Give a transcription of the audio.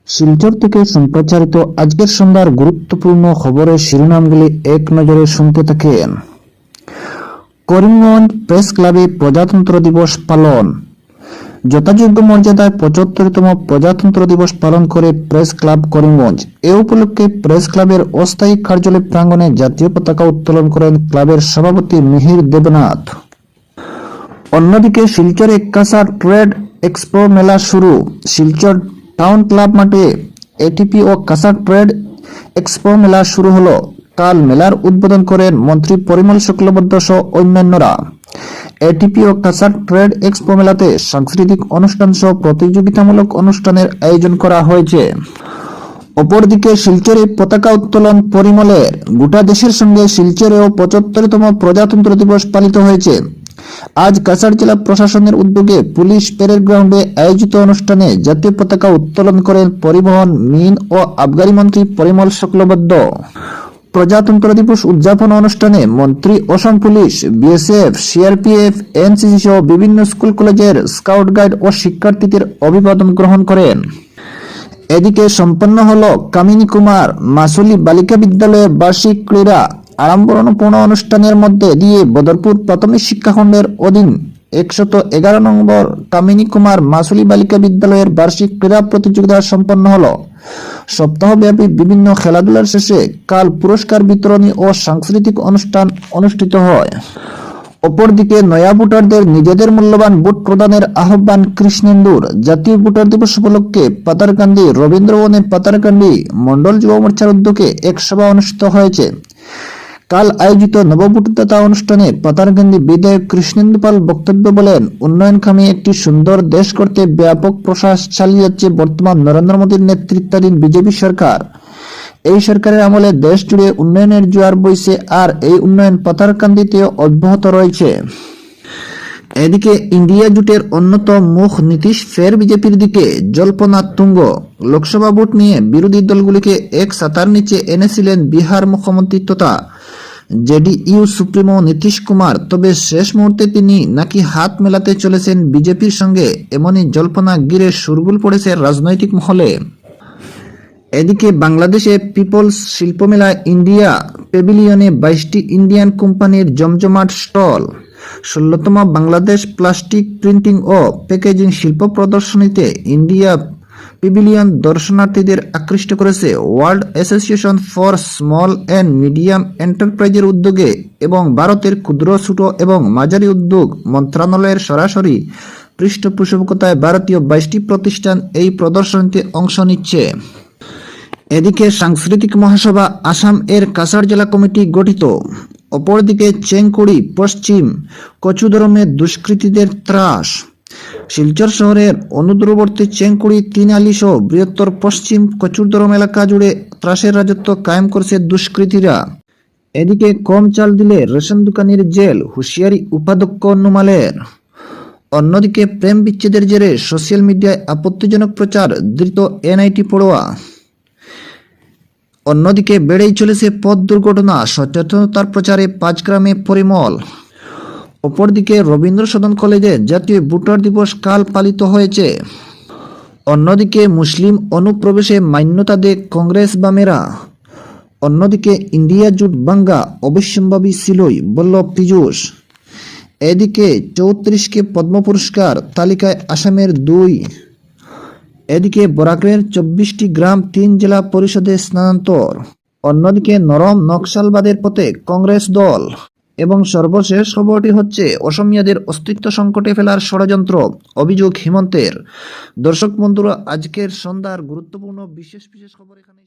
শিলচর থেকে সম্প্রচারিত আজকের সন্ধ্যার গুরুত্বপূর্ণ খবরের শিরোনামগুলি এক নজরে শুনতে থাকেন। করিমগঞ্জ প্রেস ক্লাবে প্রজাতন্ত্র দিবস পালন। যথাযোগ্য মর্যাদায় ৭৫তম প্রজাতন্ত্র দিবস পালন করে প্রেস ক্লাব করিমগঞ্জ। এ উপলক্ষে প্রেস ক্লাবের অস্থায়ী কার্যালয় প্রাঙ্গণে জাতীয় পতাকা উত্তোলন করেন ক্লাবের সভাপতি মিহির দেবনাথ। অন্যদিকে শিলচরে কাঁসা ট্রেড এক্সপো মেলা শুরু। শিলচর টাউন ক্লাব মাঠে এটিপি ও কাঁসা ট্রেড এক্সপো মেলা শুরু হলো। কাল মেলার উদ্বোধন করেন মন্ত্রী পরিমল শুক্লবৈদ্য সহ অন্যান্যরা। এটিপি ও কাঁসা ট্রেড এক্সপো মেলাতে সাংস্কৃতিক অনুষ্ঠান সহ প্রতিযোগিতামূলক অনুষ্ঠানের আয়োজন করা হয়েছে। অপরদিকে শিলচরে পতাকা উত্তোলন পরিমলের। গোটা দেশের সঙ্গে শিলচরেও ৭৫তম প্রজাতন্ত্র দিবস পালিত হয়েছে। আজ কাছাড় জেলা প্রশাসনের উদ্যোগে পুলিশ প্যারেড গ্রাউন্ডে আয়োজিত অনুষ্ঠানে জাতীয় পতাকা উত্তোলন করেন পরিবহন, মিন ও আবগারি মন্ত্রী পরিমল শুক্লবৈদ্য। প্রজাতন্ত্র দিবস উদযাপন অনুষ্ঠানে মন্ত্রী অসম পুলিশ, বিএসএফ, সিআরপিএফ, এনসিসি সহ বিভিন্ন স্কুল কলেজের স্কাউট গাইড ও শিক্ষার্থীদের অভিবাদন গ্রহণ করেন। এদিকে সম্পন্ন হল কামিনী কুমার মাসুলি বালিকা বিদ্যালয়ের বার্ষিক ক্রীড়া আড়ম্বরপূর্ণ অনুষ্ঠানের মধ্যে দিয়ে বদরপুর প্রাথমিক শিক্ষাখণ্ডের অধীন ১১১ নম্বর কামিনী কুমার মাসুলি বালিকা বিদ্যালয়ের বার্ষিক ক্রীড়া প্রতিযোগিতা সম্পন্ন হল। সপ্তাহব্যাপী বিভিন্ন খেলাধুলার শেষে কাল পুরস্কার বিতরণী ও সাংস্কৃতিক অনুষ্ঠান অনুষ্ঠিত হয়। অপরদিকে নয়া ভোটারদের নিজেদের মূল্যবান ভোট প্রদানের আহ্বান কৃষ্ণেন্দুর। জাতীয় ভোটার দিবস উপলক্ষে পাতারকান্দি রবীন্দ্রভবনে পাতারকান্দি মন্ডল যুব মোর্চার উদ্যোগে এক সভা অনুষ্ঠিত হয়েছে। কাল আয়োজিত নবভোটদাতা অনুষ্ঠানে পাতারকান্দি বিধায়ক কৃষ্ণেন্দু পাল বক্তব্য বলেন, উন্নয়নকামী একটি সুন্দর দেশ করতে ব্যাপক প্রয়াস চালিয়ে যাচ্ছে বর্তমান নরেন্দ্র মোদীর নেতৃত্বাধীন বিজেপি সরকার। এই সরকারের আমলে দেশ জুড়ে উন্নয়নের জোয়ার বইছে, আর এই উন্নয়ন পাতারকান্দিতেও অব্যাহত রয়েছে। এদিকে ইন্ডিয়া জোটের অন্যতম মুখ নীতিশ ফের বিজেপির দিকে। জল্পনা তুঙ্গ। লোকসভা ভোট নিয়ে বিরোধী দলগুলিকে এক ছাতার নিচে এনেছিলেন বিহার মুখ্যমন্ত্রী তথা জেডিইউ সুপ্রিমো নীতিশ কুমার। তবে শেষ মুহূর্তে তিনি নাকি হাত মেলাতে চলেছেন বিজেপির সঙ্গে, এমনই জল্পনা ঘিরে শোরগোল পড়েছে রাজনৈতিক মহলে। এদিকে বাংলাদেশে পিপলস শিল্পমেলা ইন্ডিয়া প্যাভিলিয়নে ২২টি ইন্ডিয়ান কোম্পানির জমজমাট স্টল। ১৬তম বাংলাদেশ প্লাস্টিক প্রিন্টিং ও প্যাকেজিং শিল্প প্রদর্শনীতে ইন্ডিয়া প্যাভিলিয়ন দর্শনার্থীদের আকৃষ্ট করেছে। World association for small and medium এন্টারপ্রাইজের উদ্যোগে এবং ভারতের ক্ষুদ্র, ছোট এবং মাঝারি উদ্যোগ মন্ত্রণালয়ের সরাসরি পৃষ্ঠপোষকতায় ভারতীয় ২২টি প্রতিষ্ঠান এই প্রদর্শনীতে অংশ নিচ্ছে। এদিকে সাংস্কৃতিক মহাসভা আসাম এর কাছাড় জেলা কমিটি গঠিত। অপরদিকে চেংকুড়ি পশ্চিম কচুদরমে দুষ্কৃতীদের ত্রাস। শিলচর শহরের অনুদূরবর্তী চেংকুড়ি, তিনআলি সহ বৃহত্তর পশ্চিম কচুদরম এলাকা জুড়ে ত্রাসের রাজত্ব কায়েম করছে দুষ্কৃতীরা। এদিকে কম চাল দিলে রেশন দোকানির জেল, হুঁশিয়ারি উপাধ্যক্ষ নুমালের। অন্যদিকে প্রেম বিচ্ছেদের জেরে সোশ্যাল মিডিয়ায় আপত্তিজনক প্রচার, ধৃত এনআইটি পড়ুয়া। অন্যদিকে বেড়েই চলেছে পথ দুর্ঘটনা, সচেতনতার প্রচারে ৫ গ্রামে পরিমল। অপরদিকে রবীন্দ্র সদন কলেজে জাতীয় ভোটার দিবস কাল পালিত হয়েছে। অন্যদিকে মুসলিম অনুপ্রবেশে মান্যতা দেয় কংগ্রেস বামেরা। অন্যদিকে ইন্ডিয়া জোট ভাঙ্গা অবশ্যম্ভাবী ছিলই, বলল পীযূষ। এদিকে ৩৪কে পদ্ম পুরস্কার তালিকায় আসামের ২। এদিকে বরাকের ২৪টি গ্রাম ৩ জেলা পরিষদে স্থানান্তর। অন্যদিকে নরম নকশালবাদের পথে কংগ্রেস দল। এবং সর্বশেষ খবরটি হচ্ছে অসমীয়াদের অস্তিত্ব সংকটে ফেলার ষড়যন্ত্র, অভিযোগ হিমন্তের। দর্শক বন্ধুরা, আজকের সন্ধ্যার গুরুত্বপূর্ণ বিশেষ খবর এখানেই।